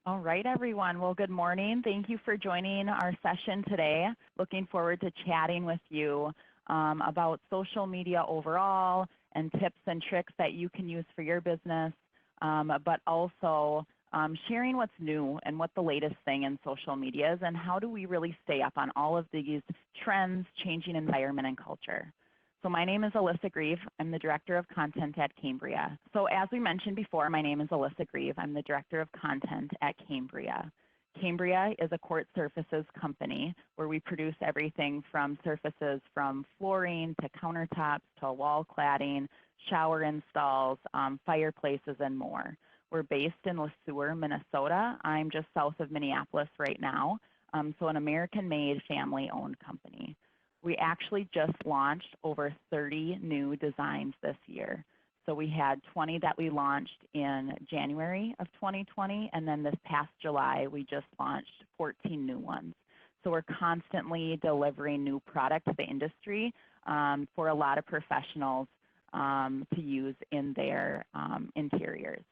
All right, everyone. Well, good morning. Thank you for joining our session today. Looking forward to chatting with you about social media overall and tips and tricks that you can use for your business, but also sharing what's new and what the latest thing in social media is and how do we really stay up on all of these trends, changing environment, and culture. So my name is Alyssa Greve. I'm the Director of Content at Cambria. So as we mentioned before, my name is Alyssa Greve. I'm the Director of Content at Cambria. Cambria is a court surfaces company where we produce everything from surfaces from flooring to countertops to wall cladding, shower installs, fireplaces, and more. We're based in LeSueur, Minnesota. I'm just south of Minneapolis right now, so an American-made, family-owned company. We actually just launched over 30 new designs this year. So we had 20 that we launched in January of 2020, and then this past July, we just launched 14 new ones. So we're constantly delivering new product to the industry for a lot of professionals to use in their interiors.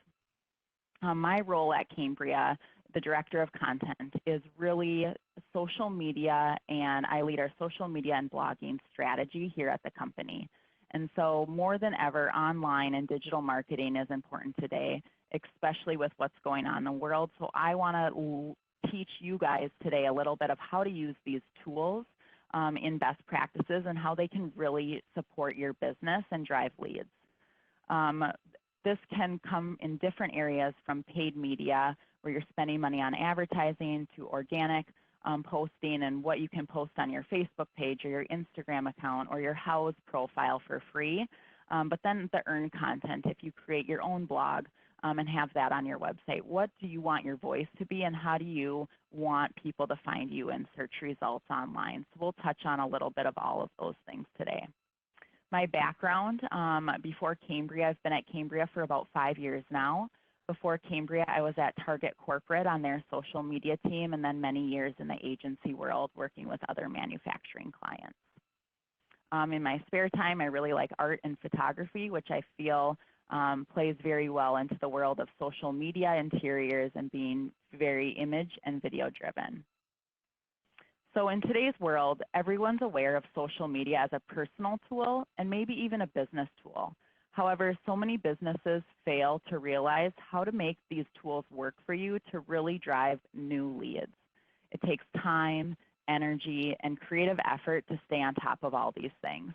My role at Cambria, the Director of Content, is really social media, and I lead our social media and blogging strategy here at the company. And so more than ever, online and digital marketing is important today, especially with what's going on in the world. So I want to teach you guys today a little bit of how to use these tools in best practices and how they can really support your business and drive leads. This can come in different areas, from paid media, where you're spending money on advertising, to organic posting and what you can post on your Facebook page or your Instagram account or your house profile for free. But then the earned content, if you create your own blog and have that on your website. What do you want your voice to be, and how do you want people to find you in search results online? So we'll touch on a little bit of all of those things today. My background, before Cambria, I've been at Cambria for about 5 years now. Before Cambria, I was at Target Corporate on their social media team, and then many years in the agency world working with other manufacturing clients. In my spare time, I really like art and photography, which I feel plays very well into the world of social media, interiors, and being very image and video driven. So in today's world, everyone's aware of social media as a personal tool and maybe even a business tool. However, so many businesses fail to realize how to make these tools work for you to really drive new leads. It takes time, energy, and creative effort to stay on top of all these things.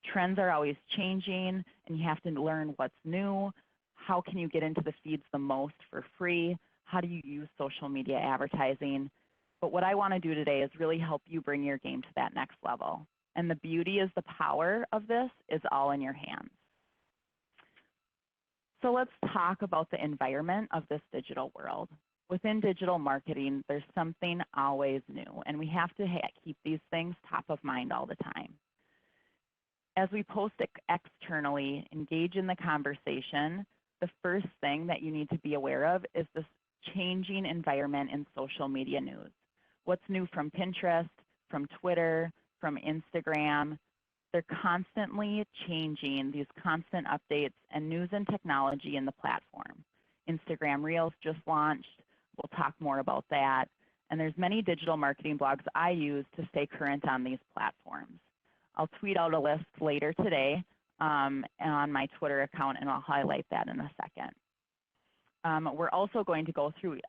Trends are always changing, and you have to learn what's new. How can you get into the feeds the most for free? How do you use social media advertising? But what I want to do today is really help you bring your game to that next level. And the beauty is the power of this is all in your hands. So let's talk about the environment of this digital world. Within digital marketing, there's something always new, and we have to keep these things top of mind all the time. As we post externally, engage in the conversation, the first thing that you need to be aware of is this changing environment in social media news. What's new from Pinterest, from Twitter, from Instagram? They're constantly changing, these constant updates and news and technology in the platform. Instagram Reels just launched. We'll talk more about that. And there's many digital marketing blogs I use to stay current on these platforms. I'll tweet out a list later today on my Twitter account, and I'll highlight that in a second. We're also going to go through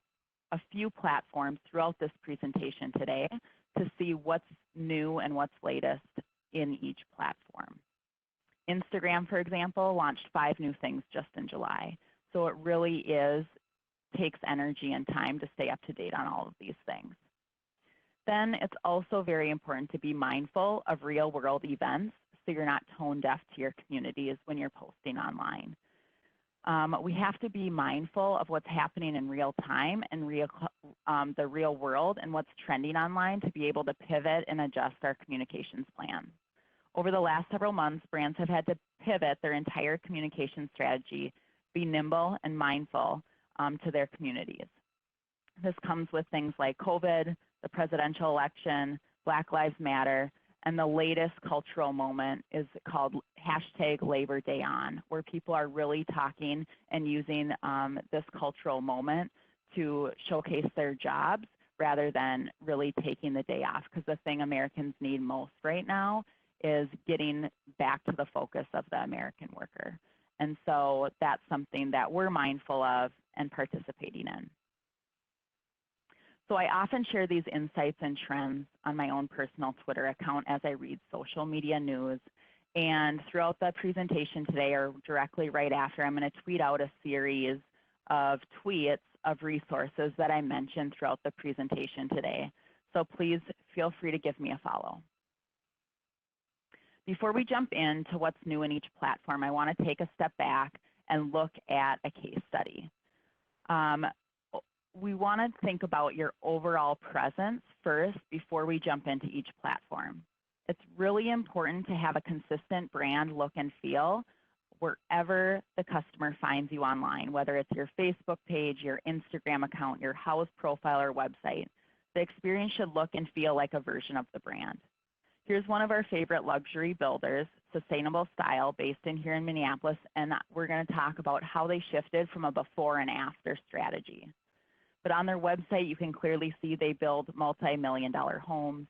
a few platforms throughout this presentation today to see what's new and what's latest in each platform. Instagram, for example, launched 5 new things just in July. So it really takes energy and time to stay up to date on all of these things. Then it's also very important to be mindful of real world events so you're not tone deaf to your communities when you're posting online. We have to be mindful of what's happening in real time and the real world and what's trending online to be able to pivot and adjust our communications plan. Over the last several months, brands have had to pivot their entire communication strategy, be nimble and mindful to their communities. This comes with things like COVID, the presidential election, Black Lives Matter, and the latest cultural moment is called #LaborDayOn, where people are really talking and using this cultural moment to showcase their jobs rather than really taking the day off, because the thing Americans need most right now is getting back to the focus of the American worker. And so that's something that we're mindful of and participating in. So I often share these insights and trends on my own personal Twitter account as I read social media news. And throughout the presentation today, or directly right after, I'm going to tweet out a series of tweets of resources that I mentioned throughout the presentation today. So please feel free to give me a follow. Before we jump into what's new in each platform, I want to take a step back and look at a case study. We want to think about your overall presence first before we jump into each platform. It's really important to have a consistent brand look and feel wherever the customer finds you online, whether it's your Facebook page, your Instagram account, your house profile, or website. The experience should look and feel like a version of the brand. Here's one of our favorite luxury builders, Sustainable Style, based in here in Minneapolis, and we're going to talk about how they shifted from a before and after strategy. But on their website, you can clearly see they build multi-million-dollar homes.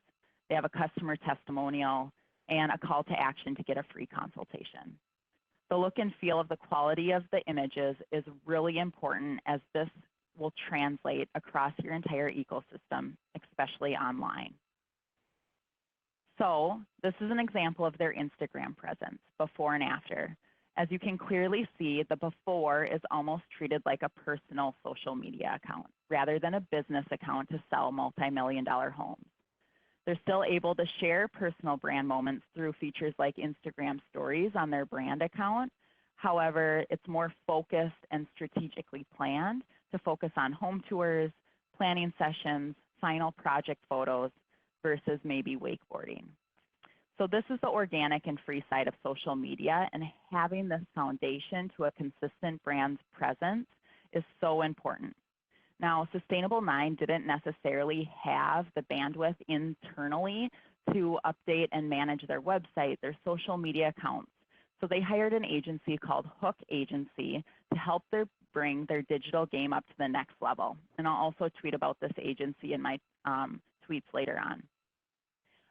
They have a customer testimonial and a call to action to get a free consultation. The look and feel of the quality of the images is really important, as this will translate across your entire ecosystem, especially online. So this is an example of their Instagram presence, before and after. As you can clearly see, the before is almost treated like a personal social media account rather than a business account to sell multi-million-dollar homes. They're still able to share personal brand moments through features like Instagram stories on their brand account. However, it's more focused and strategically planned to focus on home tours, planning sessions, final project photos versus maybe wakeboarding. So this is the organic and free side of social media, and having this foundation to a consistent brand's presence is so important. Now, Sustainable 9 didn't necessarily have the bandwidth internally to update and manage their website, their social media accounts. So they hired an agency called Hook Agency to help bring their digital game up to the next level. And I'll also tweet about this agency in my tweets later on.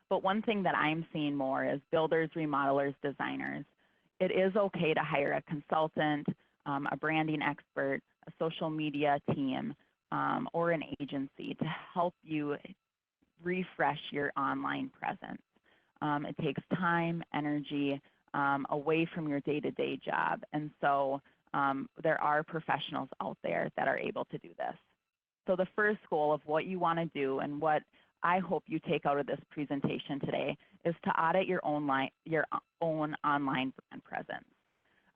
But one thing that I'm seeing more is builders, remodelers, designers. It is okay to hire a consultant, a branding expert, a social media team, or an agency to help you refresh your online presence. It takes time, energy away from your day-to-day job. And so there are professionals out there that are able to do this. So the first goal of what you want to do and what I hope you take out of this presentation today is to audit your own online brand presence.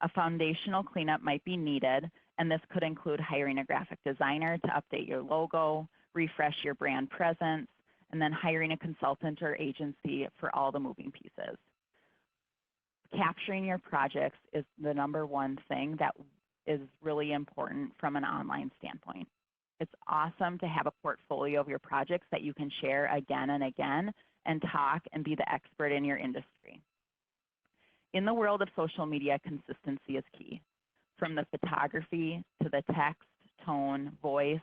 A foundational cleanup might be needed, and this could include hiring a graphic designer to update your logo, refresh your brand presence, and then hiring a consultant or agency for all the moving pieces. Capturing your projects is the #1 thing that is really important from an online standpoint. It's awesome to have a portfolio of your projects that you can share again and again and talk and be the expert in your industry. In the world of social media, consistency is key. From the photography to the text, tone, voice,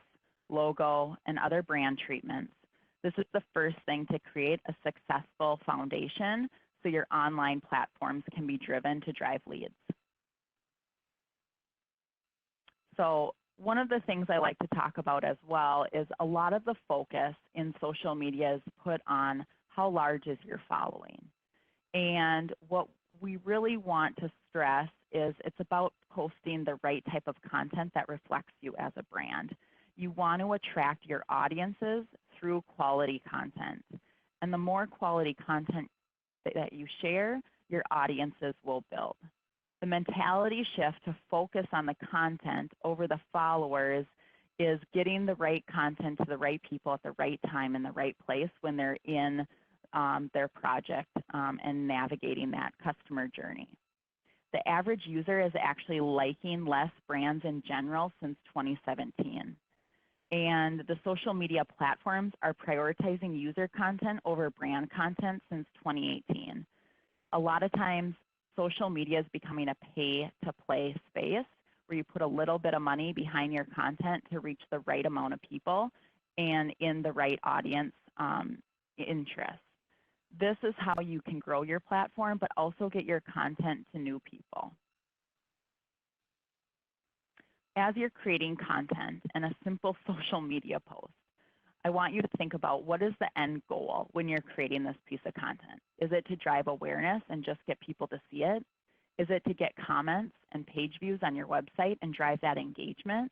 logo, and other brand treatments, this is the first thing to create a successful foundation so your online platforms can be driven to drive leads. So one of the things I like to talk about as well is a lot of the focus in social media is put on how large is your following. And what we really want to stress is it's about posting the right type of content that reflects you as a brand. You want to attract your audiences through quality content. And the more quality content that you share, your audiences will build. The mentality shift to focus on the content over the followers is getting the right content to the right people at the right time in the right place when they're in their project and navigating that customer journey. The average user is actually liking less brands in general since 2017. And the social media platforms are prioritizing user content over brand content since 2018. A lot of times, social media is becoming a pay-to-play space where you put a little bit of money behind your content to reach the right amount of people and in the right audience interest. This is how you can grow your platform, but also get your content to new people. As you're creating content and a simple social media post, I want you to think about what is the end goal when you're creating this piece of content. Is it to drive awareness and just get people to see it? Is it to get comments and page views on your website and drive that engagement?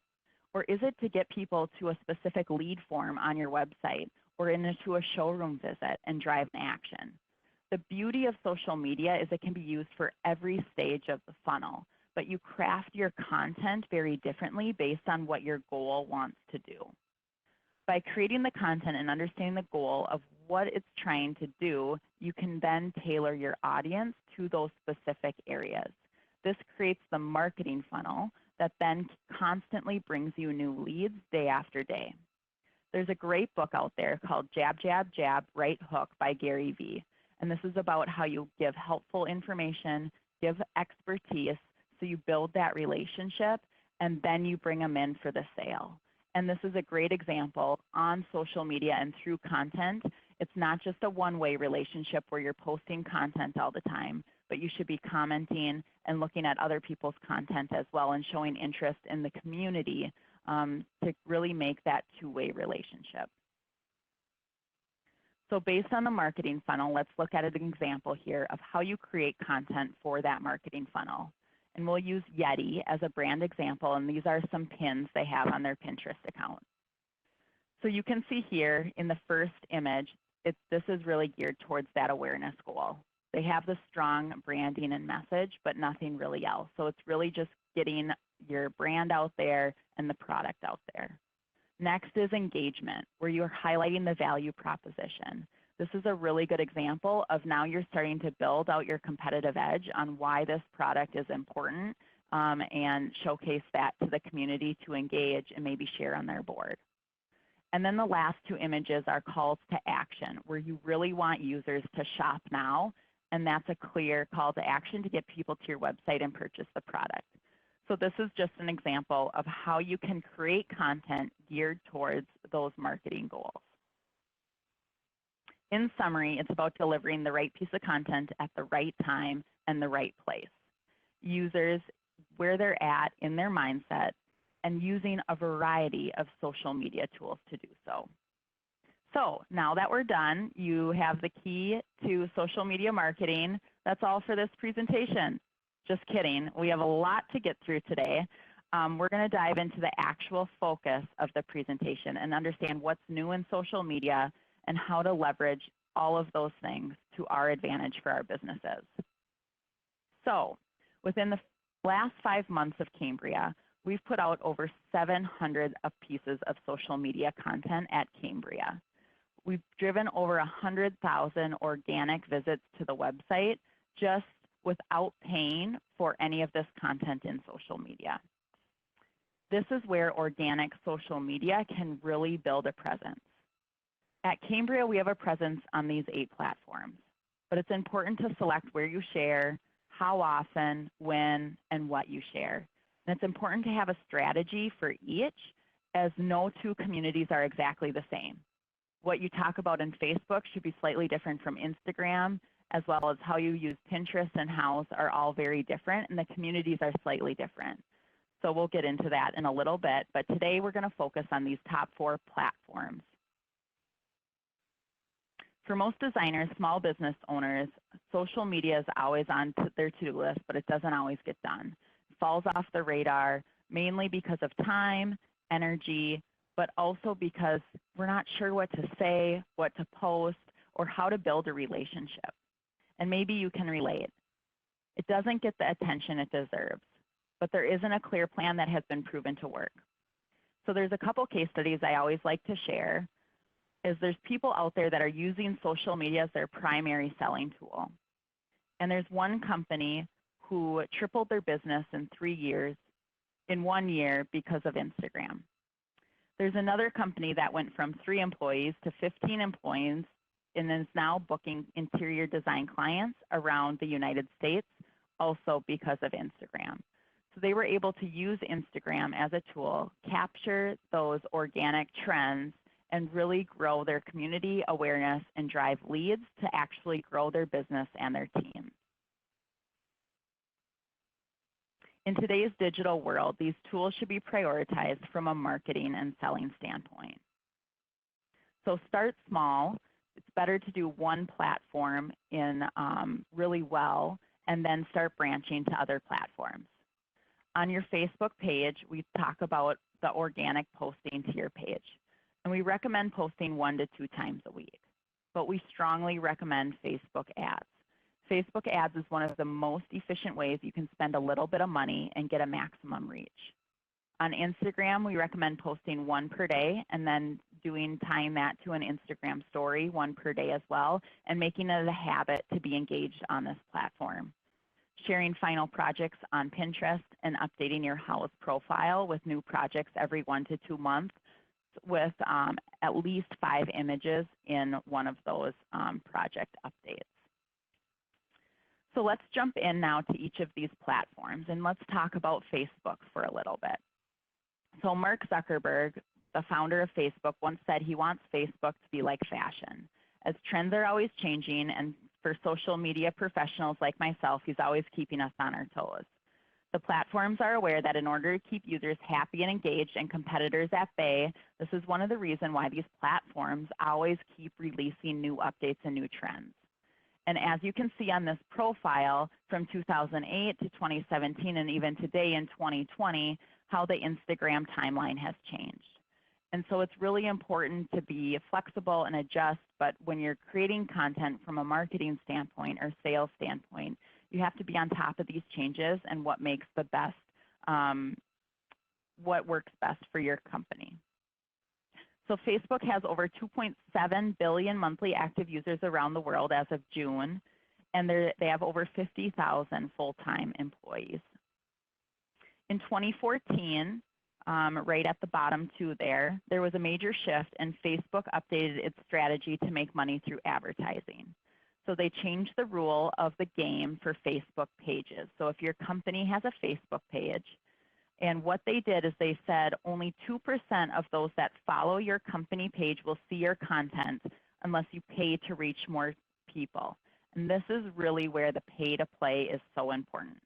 Or is it to get people to a specific lead form on your website or into a showroom visit and drive an action? The beauty of social media is it can be used for every stage of the funnel, but you craft your content very differently based on what your goal wants to do. By creating the content and understanding the goal of what it's trying to do, you can then tailor your audience to those specific areas. This creates the marketing funnel that then constantly brings you new leads day after day. There's a great book out there called Jab, Jab, Jab, Right Hook by Gary Vee. And this is about how you give helpful information, give expertise, so you build that relationship, and then you bring them in for the sale. And this is a great example on social media and through content. It's not just a one-way relationship where you're posting content all the time, but you should be commenting and looking at other people's content as well and showing interest in the community to really make that two-way relationship. So based on the marketing funnel, let's look at an example here of how you create content for that marketing funnel. And we'll use Yeti as a brand example, and these are some pins they have on their Pinterest account. So you can see here in the first image, this is really geared towards that awareness goal. They have the strong branding and message, but nothing really else. So it's really just getting your brand out there and the product out there. Next is engagement, where you're highlighting the value proposition. This is a really good example of now you're starting to build out your competitive edge on why this product is important and showcase that to the community to engage and maybe share on their board. And then the last two images are calls to action, where you really want users to shop now, and that's a clear call to action to get people to your website and purchase the product. So this is just an example of how you can create content geared towards those marketing goals. In summary, it's about delivering the right piece of content at the right time and the right place. Users where they're at in their mindset and using a variety of social media tools to do so. So now that we're done, you have the key to social media marketing. That's all for this presentation. Just kidding. We have a lot to get through today. We're going to dive into the actual focus of the presentation and understand what's new in social media and how to leverage all of those things to our advantage for our businesses. So within the last 5 months of Cambria, we've put out over 700 pieces of social media content at Cambria. We've driven over 100,000 organic visits to the website just without paying for any of this content in social media. This is where organic social media can really build a presence. At Cambria, we have a presence on these 8 platforms, but it's important to select where you share, how often, when, and what you share. And it's important to have a strategy for each, as no two communities are exactly the same. What you talk about in Facebook should be slightly different from Instagram, as well as how you use Pinterest and House are all very different, and the communities are slightly different. So we'll get into that in a little bit, but today we're going to focus on these top 4 platforms. For most designers, small business owners, social media is always on their to-do list, but it doesn't always get done. It falls off the radar, mainly because of time, energy, but also because we're not sure what to say, what to post, or how to build a relationship. And maybe you can relate. It doesn't get the attention it deserves, but there isn't a clear plan that has been proven to work. So there's a couple case studies I always like to share. There's people out there that are using social media as their primary selling tool. And there's one company who tripled their business in 3 years, in 1 year, because of Instagram. There's another company that went from 3 employees to 15 employees and is now booking interior design clients around the United States, also because of Instagram. So they were able to use Instagram as a tool, capture those organic trends, and really grow their community awareness and drive leads to actually grow their business and their team. In today's digital world, these tools should be prioritized from a marketing and selling standpoint. So start small. It's better to do one platform in really well and then start branching to other platforms. On your Facebook page, we talk about the organic posting to your page. And we recommend posting 1 to 2 times a week. But we strongly recommend Facebook ads. Facebook ads is one of the most efficient ways you can spend a little bit of money and get a maximum reach. On Instagram, we recommend posting 1 per day and then tying that to an Instagram story 1 per day as well, and making it a habit to be engaged on this platform. Sharing final projects on Pinterest and updating your house profile with new projects every 1 to 2 months with at least 5 images in one of those project updates. So let's jump in now to each of these platforms, and let's talk about Facebook for a little bit. So Mark Zuckerberg, the founder of Facebook, once said he wants Facebook to be like fashion. As trends are always changing, and for social media professionals like myself, he's always keeping us on our toes. The platforms are aware that in order to keep users happy and engaged and competitors at bay, this is one of the reasons why these platforms always keep releasing new updates and new trends. And as you can see on this profile from 2008 to 2017 and even today in 2020, how the Instagram timeline has changed. And so it's really important to be flexible and adjust, but when you're creating content from a marketing standpoint or sales standpoint, you have to be on top of these changes and what makes the best, what works best for your company. So Facebook has over 2.7 billion monthly active users around the world as of June, and they have over 50,000 full-time employees. In 2014, right at the bottom there was a major shift, and Facebook updated its strategy to make money through advertising. So they changed the rule of the game for Facebook pages. So if your company has a Facebook page, and what they did is they said only 2% of those that follow your company page will see your content unless you pay to reach more people. And this is really where the pay to play is so important.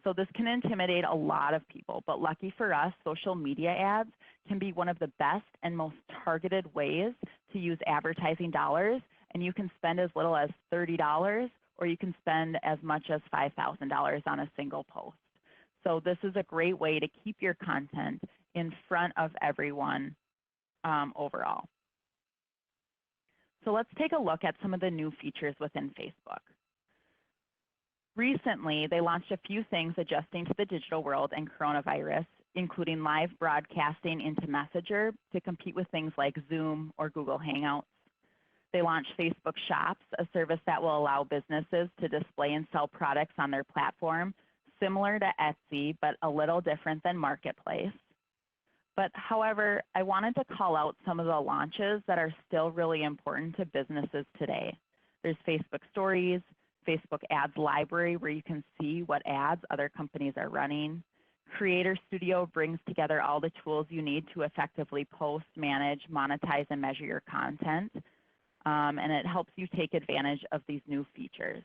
So this can intimidate a lot of people, but lucky for us, social media ads can be one of the best and most targeted ways to use advertising dollars, and you can spend as little as $30 or you can spend as much as $5,000 on a single post. So this is a great way to keep your content in front of everyone overall. So let's take a look at some of the new features within Facebook. Recently, they launched a few things adjusting to the digital world and coronavirus, including live broadcasting into Messenger to compete with things like Zoom or Google Hangouts. They launched Facebook Shops, a service that will allow businesses to display and sell products on their platform, similar to Etsy, but a little different than Marketplace. But however, I wanted to call out some of the launches that are still really important to businesses today. There's Facebook Stories, Facebook Ads Library, where you can see what ads other companies are running. Creator Studio brings together all the tools you need to effectively post, manage, monetize, and measure your content. And it helps you take advantage of these new features.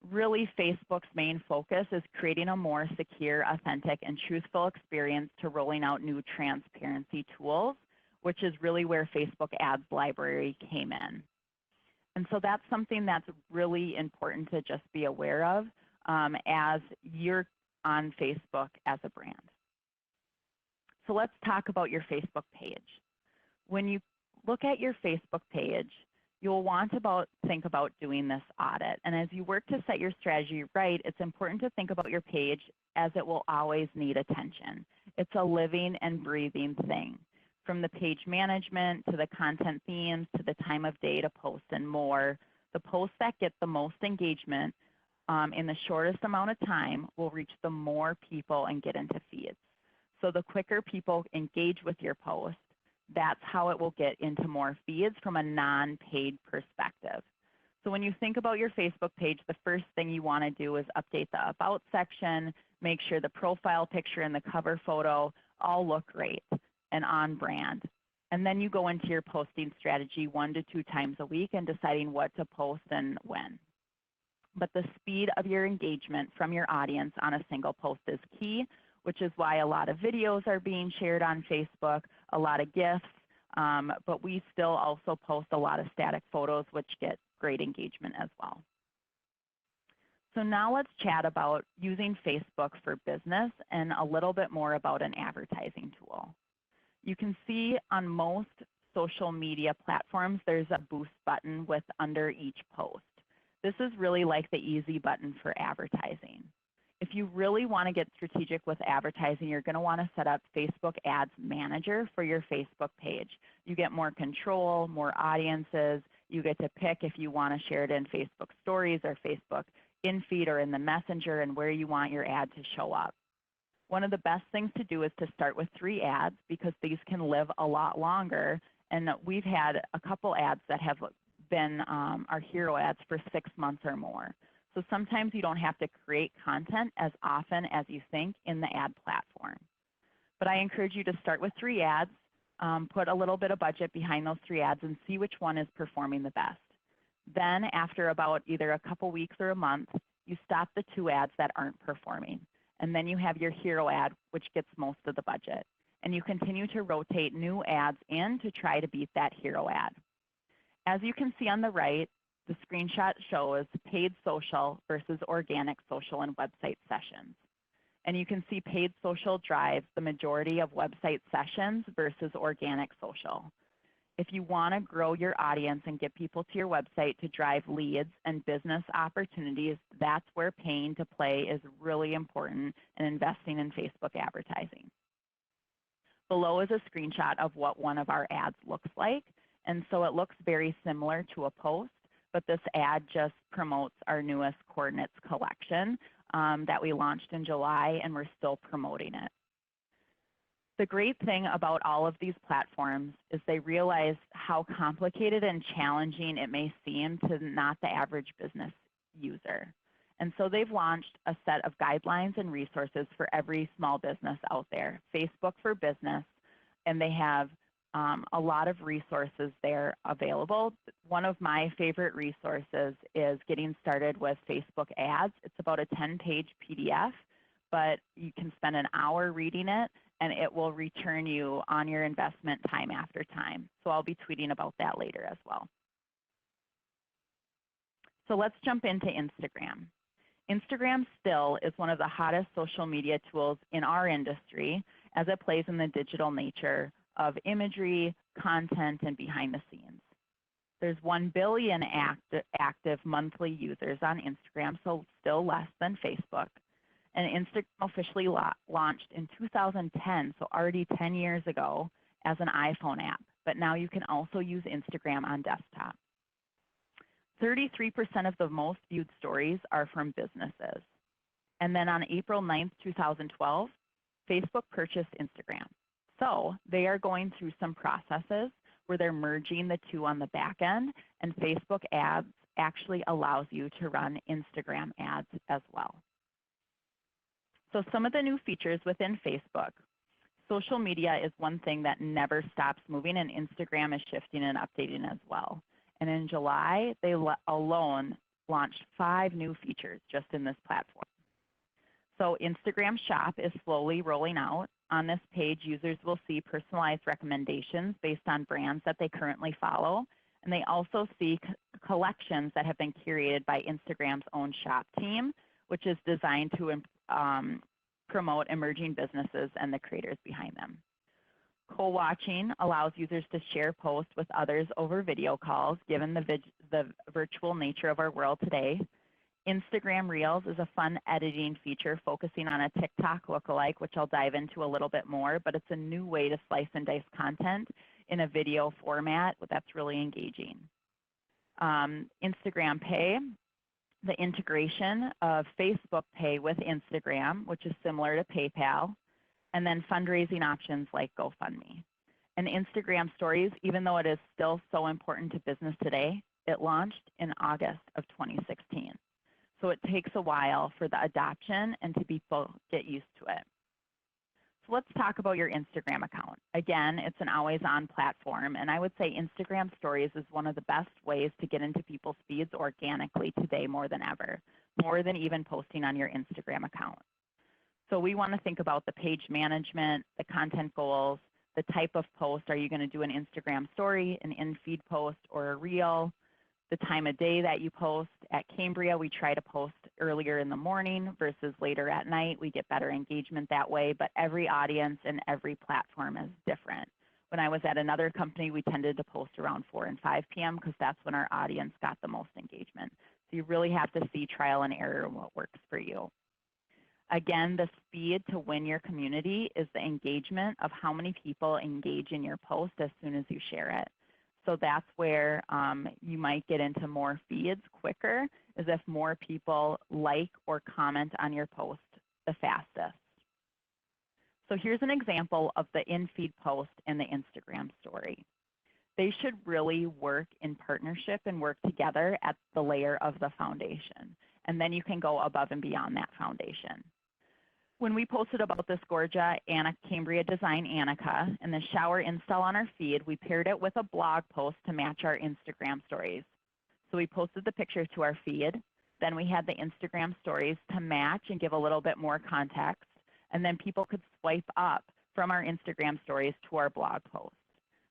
Really, Facebook's main focus is creating a more secure, authentic, and truthful experience to rolling out new transparency tools, which is really where Facebook Ads Library came in. And so that's something that's really important to just be aware of as you're on Facebook as a brand. So let's talk about your Facebook page. When you look at your Facebook page, you'll want to think about doing this audit. And as you work to set your strategy right, it's important to think about your page as it will always need attention. It's a living and breathing thing. From the page management to the content themes to the time of day to post and more, the posts that get the most engagement in the shortest amount of time will reach the more people and get into feeds. So the quicker people engage with your post, that's how it will get into more feeds from a non-paid perspective. So when you think about your Facebook page, the first thing you want to do is update the About section, Make sure the profile picture and the cover photo all look great and on brand. And then you go into your posting strategy 1 to 2 times a week and deciding what to post and when. But the speed of your engagement from your audience on a single post is key, which is why a lot of videos are being shared on Facebook, a lot of GIFs, but we still also post a lot of static photos, which get great engagement as well. So now let's chat about using Facebook for business and a little bit more about an advertising tool. You can see on most social media platforms, there's a boost button with under each post. This is really like the easy button for advertising. If you really want to get strategic with advertising, you're going to want to set up Facebook Ads Manager for your Facebook page. You get more control, more audiences. You get to pick if you want to share it in Facebook Stories or Facebook in-feed or in the Messenger and where you want your ad to show up. One of the best things to do is to start with 3 ads because these can live a lot longer. And we've had a couple ads that have been our hero ads for 6 months or more. So sometimes you don't have to create content as often as you think in the ad platform. But I encourage you to start with 3 ads, put a little bit of budget behind those 3 ads and see which one is performing the best. Then after about either a couple weeks or a month, you stop the 2 ads that aren't performing. And then you have your hero ad, which gets most of the budget. And you continue to rotate new ads in to try to beat that hero ad. As you can see on the right, the screenshot shows paid social versus organic social and website sessions. And you can see paid social drives the majority of website sessions versus organic social. If you want to grow your audience and get people to your website to drive leads and business opportunities, that's where paying to play is really important and investing in Facebook advertising. Below is a screenshot of what one of our ads looks like. And so it looks very similar to a post, but this ad just promotes our newest coordinates collection that we launched in July, and we're still promoting it. The great thing about all of these platforms is they realize how complicated and challenging it may seem to not the average business user. And so they've launched a set of guidelines and resources for every small business out there, Facebook for Business, and they have a lot of resources there available. One of my favorite resources is Getting Started with Facebook Ads. It's about a 10-page PDF, but you can spend an hour reading it and it will return you on your investment time after time. So I'll be tweeting about that later as well. So let's jump into Instagram. Instagram still is one of the hottest social media tools in our industry as it plays in the digital nature of imagery, content, and behind the scenes. There's 1 billion active monthly users on Instagram, so still less than Facebook. And Instagram officially launched in 2010, so already 10 years ago, as an iPhone app. But now you can also use Instagram on desktop. 33% of the most viewed stories are from businesses. And then on April 9th, 2012, Facebook purchased Instagram. So they are going through some processes where they're merging the two on the back end, and Facebook Ads actually allows you to run Instagram ads as well. So some of the new features within Facebook. Social media is one thing that never stops moving, and Instagram is shifting and updating as well. And in July, they alone launched 5 new features just in this platform. So Instagram Shop is slowly rolling out. On this page, users will see personalized recommendations based on brands that they currently follow. And they also see collections that have been curated by Instagram's own shop team, which is designed to promote emerging businesses and the creators behind them. Co-watching allows users to share posts with others over video calls, given the virtual nature of our world today. Instagram Reels is a fun editing feature focusing on a TikTok lookalike, which I'll dive into a little bit more, but it's a new way to slice and dice content in a video format that's really engaging. Instagram Pay, the integration of Facebook Pay with Instagram, which is similar to PayPal, and then fundraising options like GoFundMe. And Instagram Stories, even though it is still so important to business today, it launched in August of 2016. So it takes a while for the adoption and to people get used to it. So let's talk about your Instagram account. Again, it's an always-on platform, and I would say Instagram Stories is one of the best ways to get into people's feeds organically today more than ever, more than even posting on your Instagram account. So we want to think about the page management, the content goals, the type of post. Are you going to do an Instagram story, an in-feed post, or a reel? The time of day that you post. At Cambria, we try to post earlier in the morning versus later at night. We get better engagement that way, but every audience and every platform is different. When I was at another company, we tended to post around 4 and 5 p.m. because that's when our audience got the most engagement. So you really have to see trial and error and what works for you. Again, the speed to win your community is the engagement of how many people engage in your post as soon as you share it. So that's where you might get into more feeds quicker, is if more people like or comment on your post the fastest. So here's an example of the in-feed post in the Instagram story. They should really work in partnership and work together at the layer of the foundation. And then you can go above and beyond that foundation. When we posted about this Gorgia Cambria design Annika and the shower install on our feed, we paired it with a blog post to match our Instagram stories. So we posted the picture to our feed. Then we had the Instagram stories to match and give a little bit more context. And then people could swipe up from our Instagram stories to our blog post.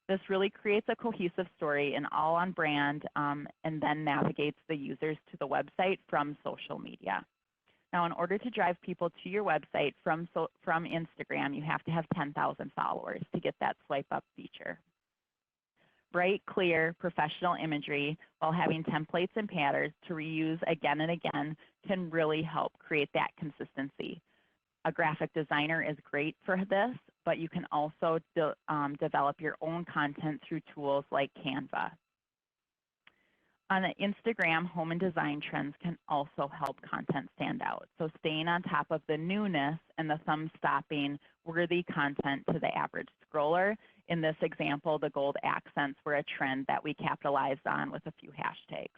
This really creates a cohesive story and all on brand, and then navigates the users to the website from social media. Now, in order to drive people to your website from Instagram, you have to have 10,000 followers to get that swipe up feature. Bright, clear, professional imagery while having templates and patterns to reuse again and again can really help create that consistency. A graphic designer is great for this, but you can also develop your own content through tools like Canva. On the Instagram, home and design trends can also help content stand out. So staying on top of the newness and the thumb-stopping worthy content to the average scroller. In this example, the gold accents were a trend that we capitalized on with a few hashtags.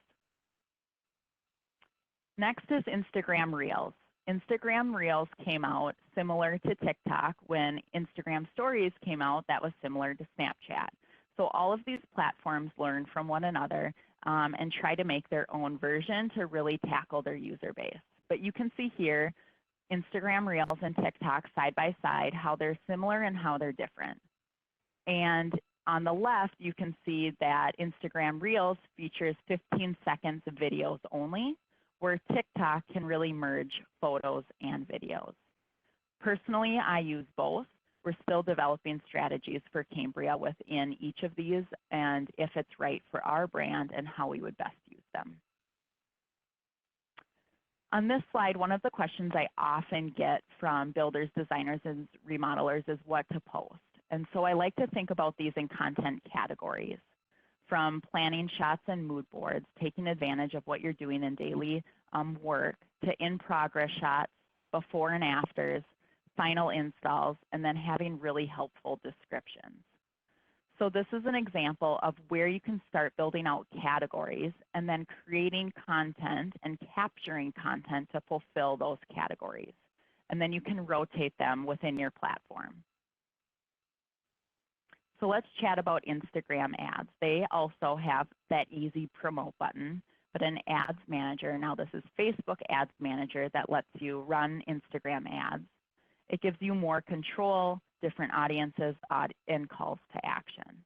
Next is Instagram Reels. Instagram Reels came out similar to TikTok. When Instagram Stories came out, that was similar to Snapchat. So all of these platforms learn from one another and try to make their own version to really tackle their user base. But you can see here, Instagram Reels and TikTok side by side, how they're similar and how they're different. And on the left, you can see that Instagram Reels features 15 seconds of videos only, where TikTok can really merge photos and videos. Personally, I use both. We're still developing strategies for Cambria within each of these and if it's right for our brand and how we would best use them. On this slide, one of the questions I often get from builders, designers, and remodelers is what to post. And so I like to think about these in content categories, from planning shots and mood boards, taking advantage of what you're doing in daily work, to in-progress shots, before and afters, final installs, and then having really helpful descriptions. So this is an example of where you can start building out categories and then creating content and capturing content to fulfill those categories. And then you can rotate them within your platform. So let's chat about Instagram ads. They also have that easy promote button, but an ads manager. Now this is Facebook Ads Manager that lets you run Instagram ads. It gives you more control, different audiences, and calls to action.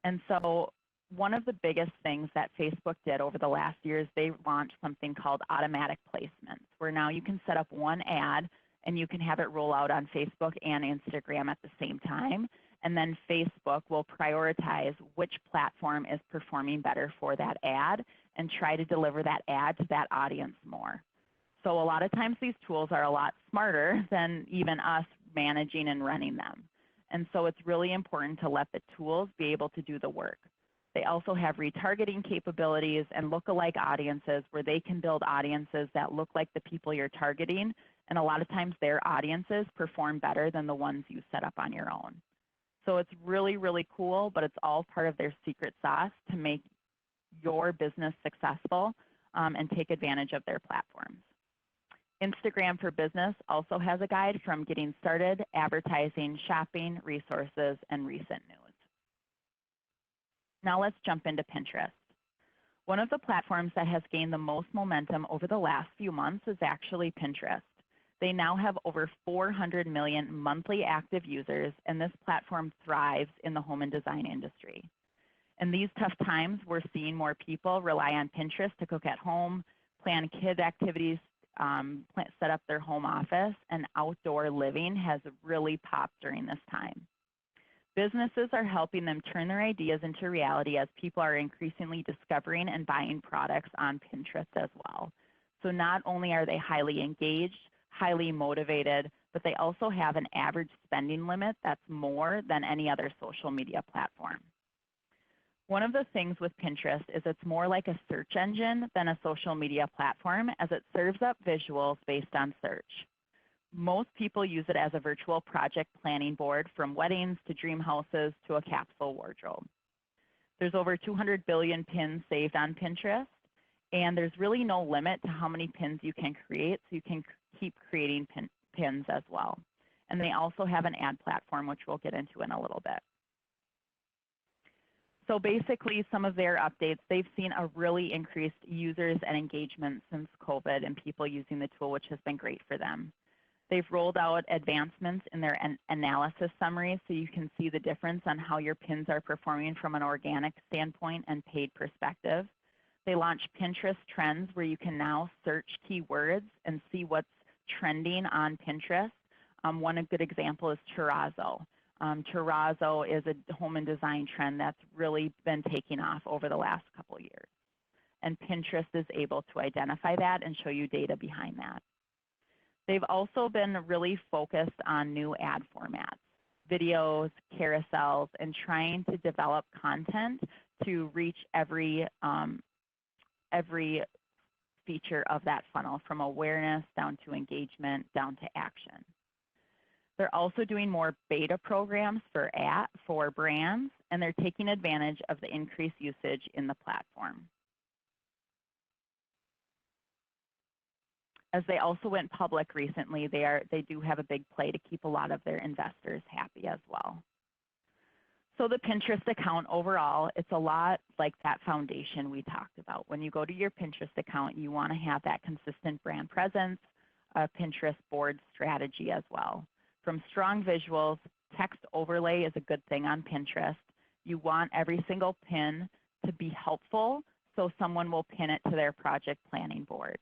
And so one of the biggest things that Facebook did over the last year is they launched something called automatic placements, where now you can set up one ad and you can have it roll out on Facebook and Instagram at the same time. And then Facebook will prioritize which platform is performing better for that ad and try to deliver that ad to that audience more. So a lot of times these tools are a lot smarter than even us managing and running them. And so it's really important to let the tools be able to do the work. They also have retargeting capabilities and lookalike audiences where they can build audiences that look like the people you're targeting. And a lot of times their audiences perform better than the ones you set up on your own. So it's really, really cool, but it's all part of their secret sauce to make your business successful and take advantage of their platforms. Instagram for Business also has a guide from getting started, advertising, shopping, resources, and recent news. Now let's jump into Pinterest. One of the platforms that has gained the most momentum over the last few months is actually Pinterest. They now have over 400 million monthly active users, and this platform thrives in the home and design industry. In these tough times, we're seeing more people rely on Pinterest to cook at home, plan kid activities, set up their home office, and outdoor living has really popped during this time. Businesses are helping them turn their ideas into reality as people are increasingly discovering and buying products on Pinterest as well. So not only are they highly engaged, highly motivated, but they also have an average spending limit that's more than any other social media platform. One of the things with Pinterest is it's more like a search engine than a social media platform, as it serves up visuals based on search. Most people use it as a virtual project planning board, from weddings to dream houses to a capsule wardrobe. There's over 200 billion pins saved on Pinterest, and there's really no limit to how many pins you can create, so you can keep creating pins as well. And they also have an ad platform, which we'll get into in a little bit. So basically, some of their updates, they've seen a really increased users and engagement since COVID and people using the tool, which has been great for them. They've rolled out advancements in their analysis summaries, so you can see the difference on how your pins are performing from an organic standpoint and paid perspective. They launched Pinterest Trends, where you can now search keywords and see what's trending on Pinterest. One good example is terrazzo. Terrazzo is a home and design trend that's really been taking off over the last couple of years. And Pinterest is able to identify that and show you data behind that. They've also been really focused on new ad formats, videos, carousels, and trying to develop content to reach every feature of that funnel, from awareness down to engagement, down to action. They're also doing more beta programs for brands, and they're taking advantage of the increased usage in the platform. As they also went public recently, they do have a big play to keep a lot of their investors happy as well. So the Pinterest account overall, it's a lot like that foundation we talked about. When you go to your Pinterest account, you want to have that consistent brand presence, a Pinterest board strategy as well. From strong visuals, text overlay is a good thing on Pinterest. You want every single pin to be helpful, so someone will pin it to their project planning board.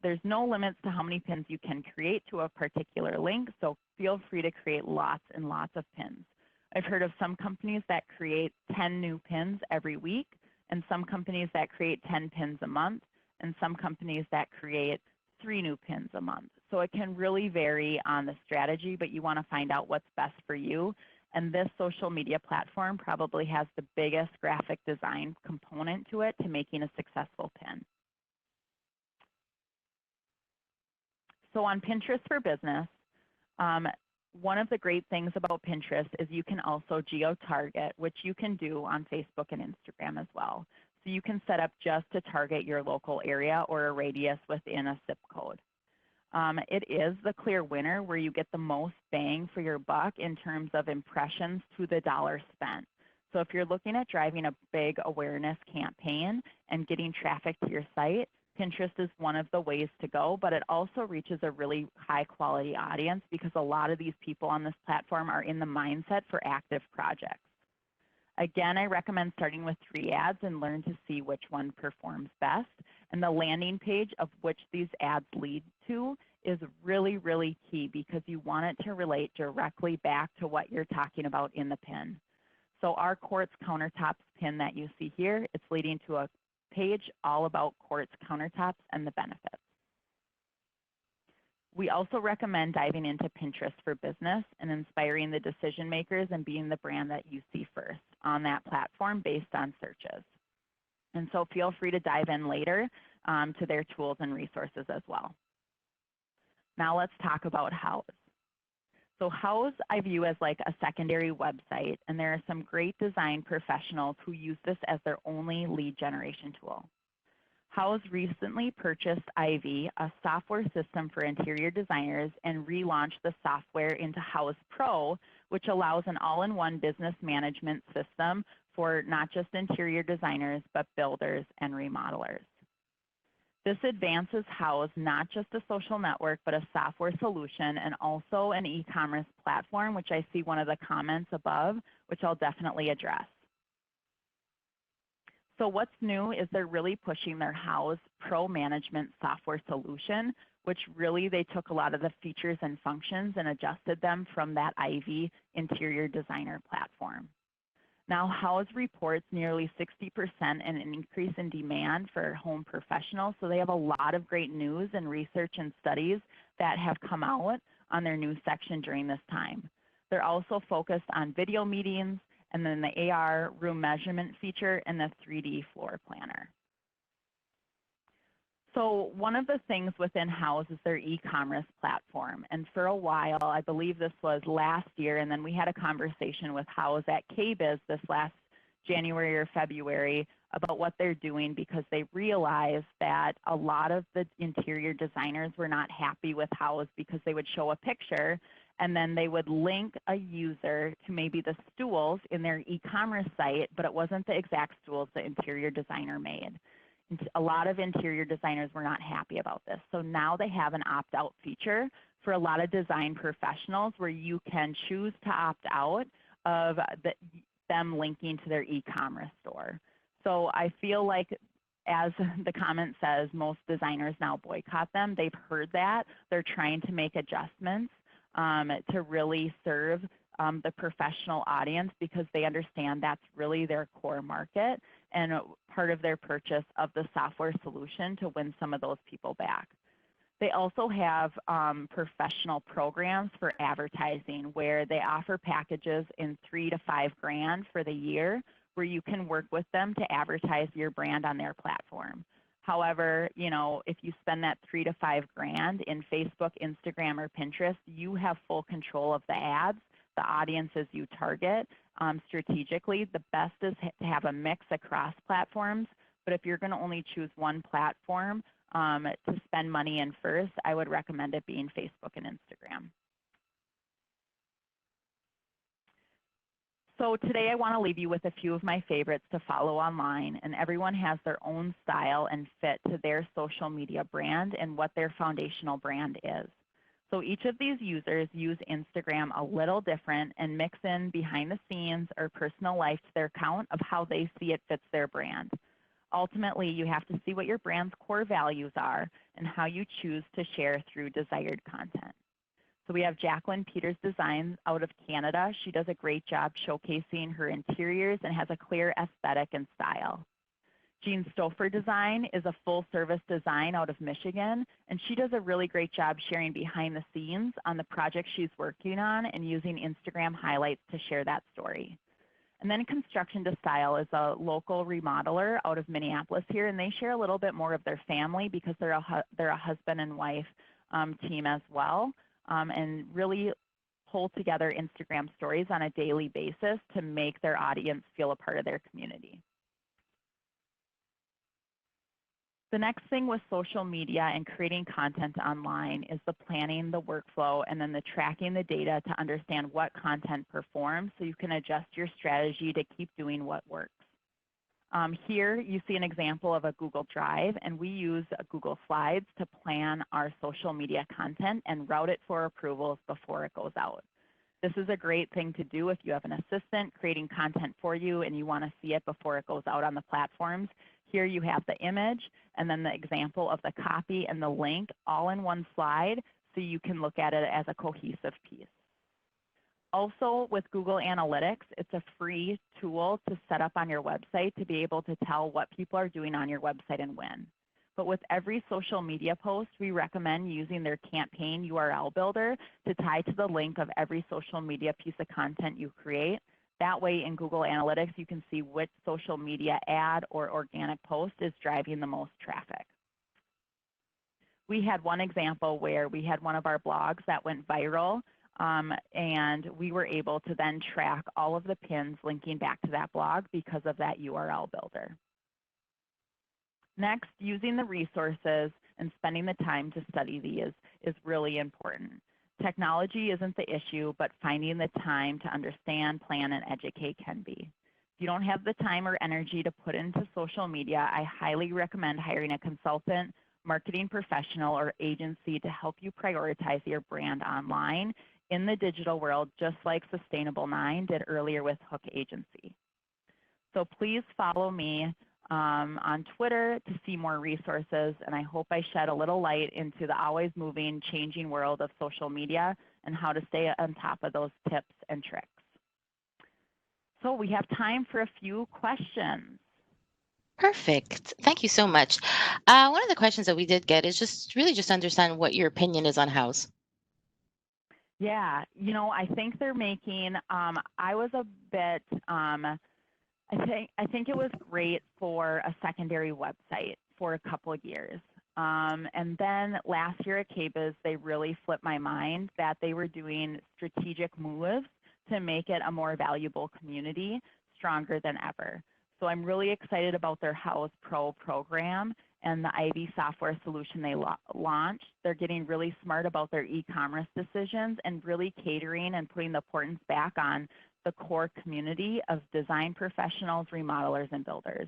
There's no limits to how many pins you can create to a particular link, so feel free to create lots and lots of pins. I've heard of some companies that create 10 new pins every week, and some companies that create 10 pins a month, and some companies that create 3 new pins a month. So it can really vary on the strategy, but you want to find out what's best for you. And this social media platform probably has the biggest graphic design component to it to making a successful pin. So on Pinterest for Business, one of the great things about Pinterest is you can also geo-target, which you can do on Facebook and Instagram as well. So you can set up just to target your local area or a radius within a zip code. It is the clear winner where you get the most bang for your buck in terms of impressions to the dollar spent. So if you're looking at driving a big awareness campaign and getting traffic to your site, Pinterest is one of the ways to go, but it also reaches a really high quality audience because a lot of these people on this platform are in the mindset for active projects. Again, I recommend starting with 3 ads and learn to see which one performs best. And the landing page of which these ads lead to is really, really key because you want it to relate directly back to what you're talking about in the pin. So our quartz countertops pin that you see here, it's leading to a page all about quartz countertops and the benefits. We also recommend diving into Pinterest for Business and inspiring the decision makers and being the brand that you see first on that platform based on searches. And so feel free to dive in later to their tools and resources as well. Now let's talk about Houzz. So Houzz I view as like a secondary website, and there are some great design professionals who use this as their only lead generation tool. House recently purchased Ivy, a software system for interior designers, and relaunched the software into House Pro, which allows an all-in-one business management system for not just interior designers, but builders and remodelers. This advances House not just a social network, but a software solution and also an e-commerce platform, which I see one of the comments above, which I'll definitely address. So what's new is they're really pushing their House Pro management software solution, which really they took a lot of the features and functions and adjusted them from that Ivy interior designer platform. Now House reports nearly 60% and an increase in demand for home professionals. So they have a lot of great news and research and studies that have come out on their news section during this time. They're also focused on video meetings, and then the AR room measurement feature and the 3D floor planner. So one of the things within House is their e-commerce platform. And for a while, I believe this was last year, and then we had a conversation with House at KBIS this last January or February about what they're doing, because they realized that a lot of the interior designers were not happy with House because they would show a picture and then they would link a user to maybe the stools in their e-commerce site, but it wasn't the exact stools the interior designer made. A lot of interior designers were not happy about this. So now they have an opt-out feature for a lot of design professionals where you can choose to opt out of them linking to their e-commerce store. So I feel like, as the comment says, most designers now boycott them. They've heard that. They're trying to make adjustments to really serve the professional audience, because they understand that's really their core market and part of their purchase of the software solution to win some of those people back. They also have professional programs for advertising where they offer packages in $3 to $5 grand for the year, where you can work with them to advertise your brand on their platform. However, you know, if you spend that $3 to $5 grand in Facebook, Instagram, or Pinterest, you have full control of the ads, the audiences you target strategically. The best is to have a mix across platforms, but if you're going to only choose one platform to spend money in first, I would recommend it being Facebook and Instagram. So today I want to leave you with a few of my favorites to follow online, and everyone has their own style and fit to their social media brand and what their foundational brand is. So each of these users use Instagram a little different and mix in behind the scenes or personal life to their account of how they see it fits their brand. Ultimately, you have to see what your brand's core values are and how you choose to share through desired content. So we have Jacqueline Peters Designs out of Canada. She does a great job showcasing her interiors and has a clear aesthetic and style. Jean Stouffer Design is a full-service design out of Michigan, and she does a really great job sharing behind the scenes on the project she's working on and using Instagram highlights to share that story. And then Construction to Style is a local remodeler out of Minneapolis here, and they share a little bit more of their family because they're a husband and wife team as well. And really pull together Instagram stories on a daily basis to make their audience feel a part of their community. The next thing with social media and creating content online is the planning, the workflow, and then the tracking the data to understand what content performs so you can adjust your strategy to keep doing what works. Here you see an example of a Google Drive, and we use Google Slides to plan our social media content and route it for approvals before it goes out. This is a great thing to do if you have an assistant creating content for you and you want to see it before it goes out on the platforms. Here you have the image and then the example of the copy and the link all in one slide so you can look at it as a cohesive piece. Also, with Google Analytics, it's a free tool to set up on your website to be able to tell what people are doing on your website and when. But with every social media post, we recommend using their campaign URL builder to tie to the link of every social media piece of content you create. That way in Google Analytics, you can see which social media ad or organic post is driving the most traffic. We had one example where we had one of our blogs that went viral, and we were able to then track all of the pins linking back to that blog because of that URL builder. Next, using the resources and spending the time to study these is really important. Technology isn't the issue, but finding the time to understand, plan, and educate can be. If you don't have the time or energy to put into social media, I highly recommend hiring a consultant, marketing professional, or agency to help you prioritize your brand online in the digital world, just like Sustainable 9 did earlier with Hook Agency. So please follow me on Twitter to see more resources, and I hope I shed a little light into the always moving, changing world of social media and how to stay on top of those tips and tricks. So we have time for a few questions. Perfect. Thank you so much. One of the questions that we did get is just understand what your opinion is on house. Yeah, I think they're making, I was a bit, I think it was great for a secondary website for a couple of years. And then last year at KBIS, they really flipped my mind that they were doing strategic moves to make it a more valuable community, stronger than ever. So I'm really excited about their House Pro program and the IB software solution they launched. They're getting really smart about their e-commerce decisions and really catering and putting the importance back on the core community of design professionals, remodelers, and builders.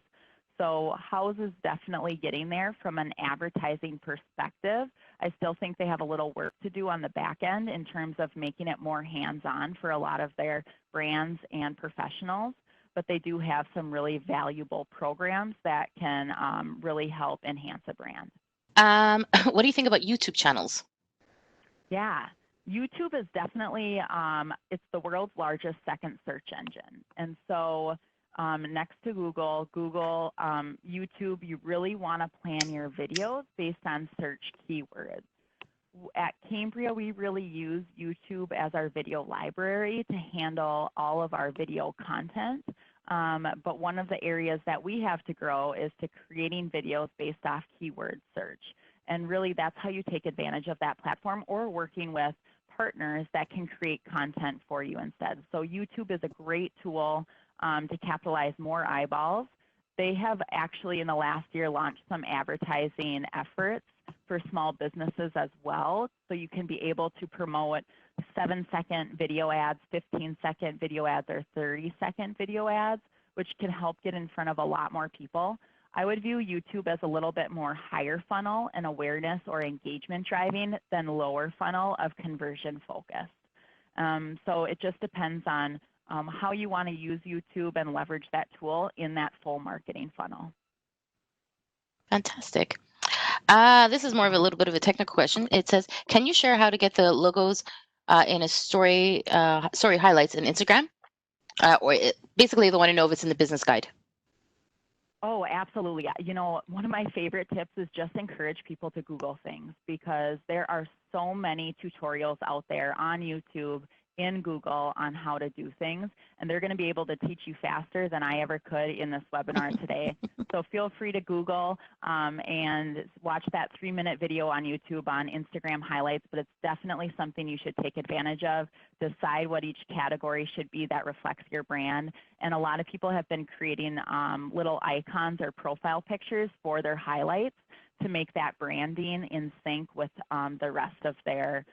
So House is definitely getting there from an advertising perspective. I still think they have a little work to do on the back end in terms of making it more hands-on for a lot of their brands and professionals, but they do have some really valuable programs that can really help enhance a brand. What do you think about YouTube channels? Yeah, YouTube is definitely, it's the world's largest second search engine. And so next to Google, YouTube, you really want to plan your videos based on search keywords. At Cambria, we really use YouTube as our video library to handle all of our video content. But one of the areas that we have to grow is to creating videos based off keyword search. And really, that's how you take advantage of that platform, or working with partners that can create content for you instead. So YouTube is a great tool to capitalize more eyeballs. They have actually in the last year launched some advertising efforts for small businesses as well. So you can be able to promote 7-second video ads, 15-second video ads, or 30-second video ads, which can help get in front of a lot more people. I would view YouTube as a little bit more higher funnel and awareness or engagement driving than lower funnel of conversion focused. So it just depends on how you want to use YouTube and leverage that tool in that full marketing funnel. Fantastic. This is more of a little bit of a technical question. It says, can you share how to get the logos in a story highlights in Instagram? Basically, they want to know if it's in the business guide. Oh, absolutely. One of my favorite tips is just encourage people to Google things, because there are so many tutorials out there on YouTube, in Google, on how to do things, and they're going to be able to teach you faster than I ever could in this webinar today. So feel free to Google and watch that 3-minute video on YouTube on Instagram highlights, but it's definitely something you should take advantage of. Decide what each category should be that reflects your brand. And a lot of people have been creating little icons or profile pictures for their highlights to make that branding in sync with the rest of their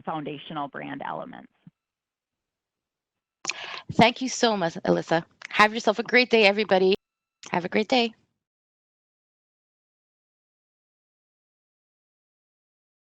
foundational brand elements. Thank you so much, Alyssa. Have yourself a great day, everybody. Have a great day.